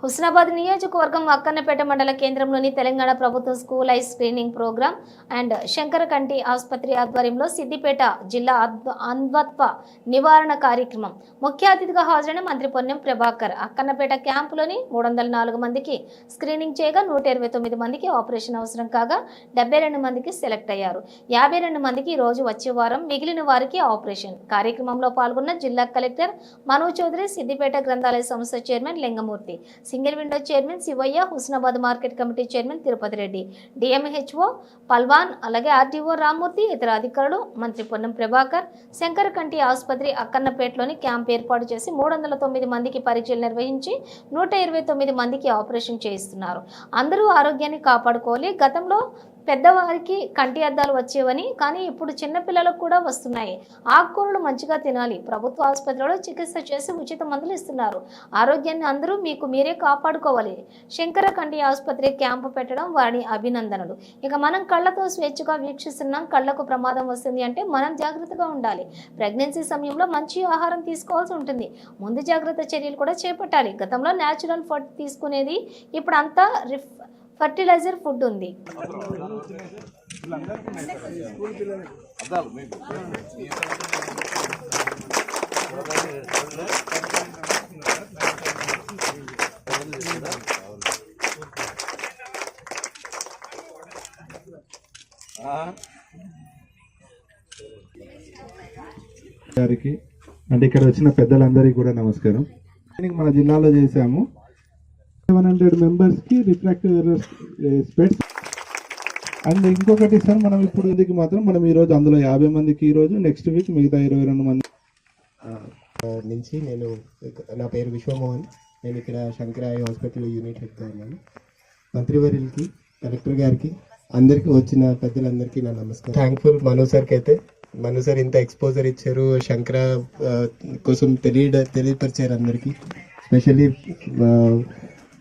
హుస్నాబాద్ నియోజకవర్గం అక్కన్నపేట మండల కేంద్రంలోని తెలంగాణ ప్రభుత్వ school eye screening program and శంకరకంటి ఆసుపత్రి ఆధ్వర్యంలో సిద్దిపేట జిల్లా అంధత్వ నివారణ కార్యక్రమం ముఖ్య అతిథిగా హాజరైన మంత్రి పొన్నం ప్రభాకర్ అక్కన్నపేట క్యాంపులోని 304 మందికి స్క్రీనింగ్ చేయగా 129 మందికి ఆపరేషన్ అవసరం కాగా 72 మందికి సెలెక్ట్ అయ్యారు. 52 మందికి ఈ రోజు వచ్చే వారం మిగిలిన వారికి ఆపరేషన్. కార్యక్రమంలో పాల్గొన్న జిల్లా కలెక్టర్ మనో చౌదరి, సిద్దిపేట గ్రంథాలయ సంస్థ chairman Lingamurthy, single window chairman Shivaiah, Husnabad market committee chairman Tirupathi Reddy, DMHO Palvan, అలాగే ఆర్టీఓ రామ్మూర్తి, ఇతర అధికారులు, మంత్రి పొన్నం ప్రభాకర్ శంకరకంటి ఆసుపత్రి అక్కన్నపేటలోని క్యాంప్ ఏర్పాటు చేసి 309 మందికి పరీక్షలు నిర్వహించి 129 మందికి ఆపరేషన్ చేయిస్తున్నారు. అందరూ ఆరోగ్యాన్ని కాపాడుకోవాలి. గతంలో పెద్దవారికి కంటి అద్దాలు వచ్చేవని, కానీ ఇప్పుడు చిన్నపిల్లలకు కూడా వస్తున్నాయి. ఆకుకూరలు మంచిగా తినాలి. ప్రభుత్వ ఆసుపత్రిలో చికిత్స చేసి ఉచిత మందులు ఇస్తున్నారు. ఆరోగ్యాన్ని అందరూ మీకు మీరే కాపాడుకోవాలి. శంకరకంటి ఆసుపత్రి క్యాంపు పెట్టడం వారి అభినందనలు. ఇక మనం కళ్ళతో స్వేచ్ఛగా వీక్షిస్తున్నాం, కళ్ళకు ప్రమాదం వస్తుంది అంటే మనం జాగ్రత్తగా ఉండాలి. ప్రెగ్నెన్సీ సమయంలో మంచి ఆహారం తీసుకోవాల్సి ఉంటుంది. ముందు జాగ్రత్త చర్యలు కూడా చేపట్టాలి. గతంలో న్యాచురల్ ఫుడ్ తీసుకునేది, ఇప్పుడు అంతా ఫర్టిలైజర్ ఫుడ్ ఉంది. గారికి అంటే ఇక్కడ వచ్చిన పెద్దలందరికీ కూడా నమస్కారం. మన జిల్లాలో చేశాము 700 మెంబర్స్ కి రిఫ్రాక్టివ్ స్పెట్స్ అండ్ ఇంకొకటి సార్, మనం ఇప్పుడు ఇందుకు మాత్రం మనం ఈ రోజు అందులో 50 మందికి ఈ రోజు, నెక్స్ట్ వీక్ మిగతా 22 మంది నుంచి. నా పేరు విశ్వమోహన్. నేను ఇక్కడ శంకర ఐ హాస్పిటల్ యూనిట్ హెడ్గా ఉన్నాను. మంత్రివర్యులకి, కలెక్టర్ గారికి, అందరికీ వచ్చిన పెద్దలందరికీ నా నమస్కారం. థ్యాంక్ఫుల్ మనో సార్కి అయితే. మనో సార్ ఇంత ఎక్స్పోజర్ ఇచ్చారు, శంకర కోసం తెలియపరిచారు అందరికీ. స్పెషల్లీ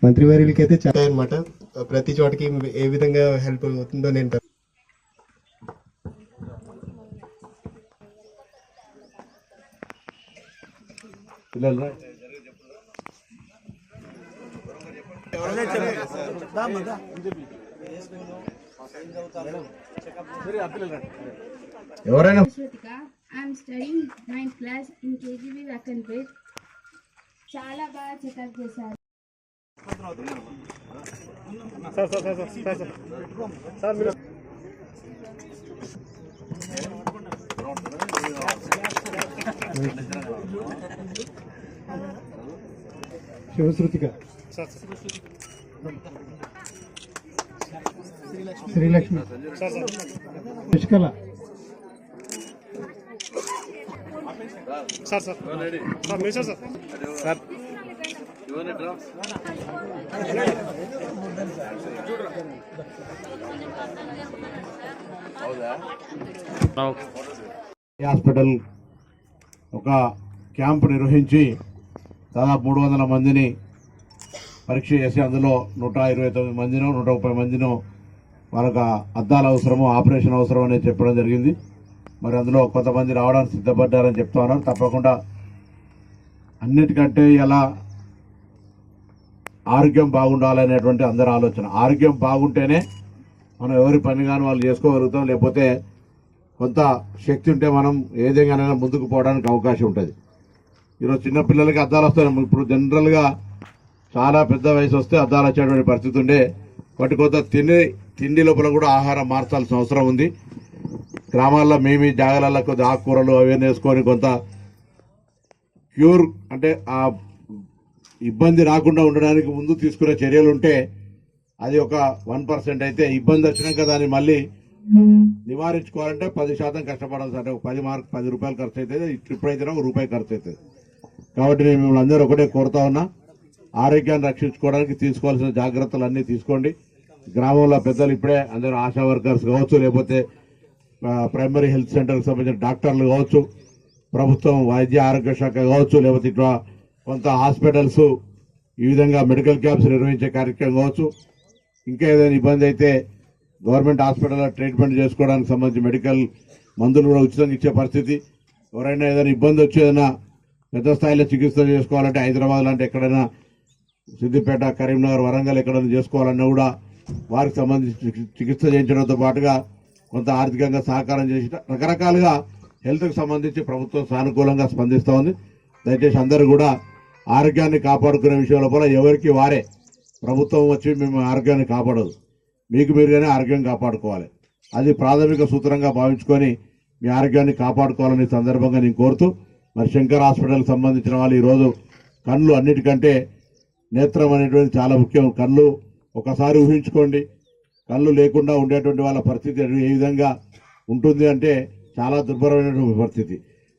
మంత్రివర్యులకి అయితే చాలా అనమాట. ప్రతి చోటకి ఏ విధంగా హెల్ప్ అవుతుందో నేను ఎవరైనా చాలా బాగా చెకప్ చేశారు. శివశ్రుతిక, శ్రీలక్ష్మి, పుష్కల హాస్పిటల్ ఒక క్యాంపు నిర్వహించి దాదాపు 300 మందిని పరీక్ష చేసి అందులో 129 మందినో 130 మందినో వాళ్ళకు అద్దాల అవసరము, ఆపరేషన్ అవసరం అనేది చెప్పడం జరిగింది. మరి అందులో కొంతమంది రావడానికి సిద్ధపడ్డారని చెప్తా ఉన్నారు. తప్పకుండా అన్నిటికంటే ఇలా ఆరోగ్యం బాగుండాలనేటువంటి అందరి ఆలోచన. ఆరోగ్యం బాగుంటేనే మనం ఎవరి పని కానీ వాళ్ళు చేసుకోగలుగుతాం. లేకపోతే కొంత శక్తి ఉంటే మనం ఏదైనా ముందుకు పోవడానికి అవకాశం ఉంటుంది. ఈరోజు చిన్నపిల్లలకి అద్దాలు వస్తాయి. ఇప్పుడు జనరల్గా చాలా పెద్ద వయసు వస్తే అద్దాలు వచ్చేటువంటి పరిస్థితి ఉండే. వాటి కొంత తిండి లోపల కూడా ఆహారం మార్చాల్సిన అవసరం ఉంది. గ్రామాల్లో మేమీ జాగాలలో కొద్ది ఆకుకూరలు అవన్నీ వేసుకొని కొంత క్యూర్ అంటే ఆ ఇబ్బంది రాకుండా ఉండడానికి ముందు తీసుకునే చర్యలు ఉంటే అది ఒక 1% అయితే, ఇబ్బంది వచ్చినాక దాన్ని మళ్ళీ నివారించుకోవాలంటే 10% కష్టపడాల్సి, అంటే 10 రూపాయలు ఖర్చు అవుతుంది. ఇప్పుడైతేనే ₹1 ఖర్చు అవుతుంది. కాబట్టి నేను మిమ్మల్ని అందరూ ఒకటే కోరుతా ఉన్నా, ఆరోగ్యాన్ని రక్షించుకోవడానికి తీసుకోవాల్సిన జాగ్రత్తలు అన్నీ తీసుకోండి. గ్రామంలో పెద్దలు ఇప్పుడే అందరూ ఆశా వర్కర్స్ కావచ్చు, లేకపోతే ప్రైమరీ హెల్త్ సెంటర్కి సంబంధించిన డాక్టర్లు కావచ్చు, ప్రభుత్వం వైద్య ఆరోగ్య శాఖ కావచ్చు, లేకపోతే ఇట్లా కొంత హాస్పిటల్స్ ఈ విధంగా మెడికల్ క్యాంప్స్ నిర్వహించే కార్యక్రమం కావచ్చు. ఇంకా ఏదైనా ఇబ్బంది అయితే గవర్నమెంట్ హాస్పిటల్లో ట్రీట్మెంట్ చేసుకోవడానికి సంబంధించి మెడికల్ మందులు కూడా ఉచితంగా ఇచ్చే పరిస్థితి. ఎవరైనా ఏదైనా ఇబ్బంది వచ్చి ఏదైనా పెద్ద స్థాయిలో చికిత్స చేసుకోవాలంటే హైదరాబాద్ లాంటి ఎక్కడైనా సిద్దిపేట, కరీంనగర్, వరంగల్ ఎక్కడైనా చేసుకోవాలన్నా కూడా వారికి సంబంధించి చికిత్స చేయించడంతో పాటుగా కొంత ఆర్థికంగా సహకారం చేసి రకరకాలుగా హెల్త్కి సంబంధించి ప్రభుత్వం సానుకూలంగా స్పందిస్తూ ఉంది. దయచేసి అందరూ కూడా ఆరోగ్యాన్ని కాపాడుకునే విషయం లోపల ఎవరికి వారే ప్రభుత్వం వచ్చి మేము ఆరోగ్యాన్ని కాపాడదు, మీకు మీరుగానే ఆరోగ్యం కాపాడుకోవాలి. అది ప్రాథమిక సూత్రంగా భావించుకొని మీ ఆరోగ్యాన్ని కాపాడుకోవాలని సందర్భంగా నేను కోరుతూ, మరి శంకర్ హాస్పిటల్కి సంబంధించిన వాళ్ళు ఈరోజు కళ్ళు అన్నిటికంటే నేత్రం అనేటువంటి చాలా ముఖ్యం. కళ్ళు ఒకసారి ఊహించుకోండి, కళ్ళు లేకుండా ఉండేటువంటి వాళ్ళ పరిస్థితి ఏ విధంగా ఉంటుంది అంటే చాలా దుర్భరమైనటువంటి పరిస్థితి.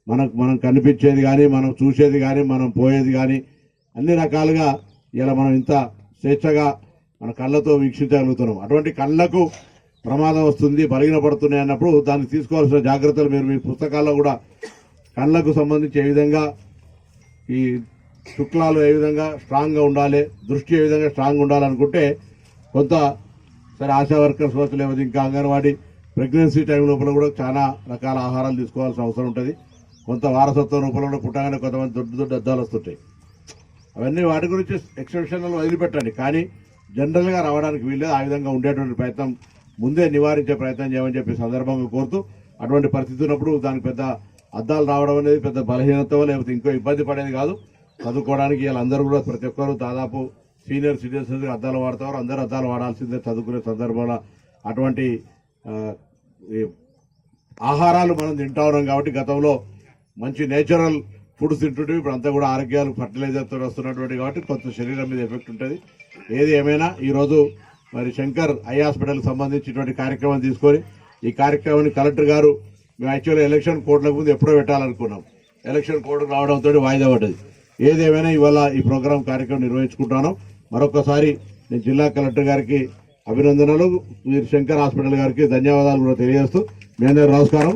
మనం కనిపించేది కానీ, మనం చూసేది కానీ, మనం పోయేది కానీ అన్ని రకాలుగా ఇలా మనం ఇంత స్వేచ్ఛగా మన కళ్ళతో వీక్షించగలుగుతున్నాం. అటువంటి కళ్ళకు ప్రమాదం వస్తుంది, బలహీన పడుతున్నాయి అన్నప్పుడు దానికి తీసుకోవాల్సిన జాగ్రత్తలు మీరు మీ పుస్తకాల్లో కూడా కళ్ళకు సంబంధించి ఏ విధంగా ఈ శుక్లాలు ఏ విధంగా స్ట్రాంగ్గా ఉండాలి, దృష్టి ఏ విధంగా స్ట్రాంగ్ ఉండాలనుకుంటే కొంత సరే ఆశా వర్కర్స్ వచ్చు, లేకపోతే ఇంకా అంగన్వాడీ ప్రెగ్నెన్సీ టైం లోపల కూడా చాలా రకాల ఆహారాలు తీసుకోవాల్సిన అవసరం ఉంటుంది. కొంత వారసత్వం రూపంలో పుట్టగానే కొంతమంది దొడ్డు అద్దాలు వస్తుంటాయి. అవన్నీ వాటి గురించి ఎక్సెప్షన్లు వదిలిపెట్టండి, కానీ జనరల్గా రావడానికి వీల్లేదు. ఆ విధంగా ఉండేటువంటి ప్రయత్నం ముందే నివారించే ప్రయత్నం చేయమని చెప్పి సందర్భంగా కోరుతూ, అటువంటి పరిస్థితి ఉన్నప్పుడు దానికి పెద్ద అద్దాలు రావడం అనేది పెద్ద బలహీనత లేకపోతే ఇంకో ఇబ్బంది పడేది కాదు. చదువుకోవడానికి వీళ్ళందరూ కూడా ప్రతి ఒక్కరు దాదాపు సీనియర్ సిటిజన్స్ అద్దాలు వాడతారు, అందరూ అద్దాలు వాడాల్సిందే చదువుకునే సందర్భంలో. అటువంటి ఆహారాలు మనం తింటా ఉన్నాం కాబట్టి గతంలో మంచి నేచురల్ ఫుడ్స్ తింటుంటే ఇప్పుడు అంతా కూడా ఆరోగ్యాలు ఫర్టిలైజర్తో వస్తున్నటువంటి కాబట్టి కొంత శరీరం మీద ఎఫెక్ట్ ఉంటుంది. ఏది ఏమైనా ఈరోజు మరి శంకర్ ఐ హాస్పిటల్కి సంబంధించినటువంటి కార్యక్రమం తీసుకొని ఈ కార్యక్రమాన్ని కలెక్టర్ గారు మేము యాక్చువల్గా ఎలక్షన్ కోడ్లకు ముందు ఎప్పుడో పెట్టాలనుకున్నాం. ఎలక్షన్ కోడ్ రావడంతో వాయిదా పడ్డది. ఏదేమైనా ఇవాళ ఈ ప్రోగ్రాం కార్యక్రమం నిర్వహించుకుంటాను. మరొకసారి నేను జిల్లా కలెక్టర్ గారికి అభినందనలు, మీరు శంకర్ హాస్పిటల్ గారికి ధన్యవాదాలు కూడా తెలియజేస్తూ మీ అందరూ నమస్కారం.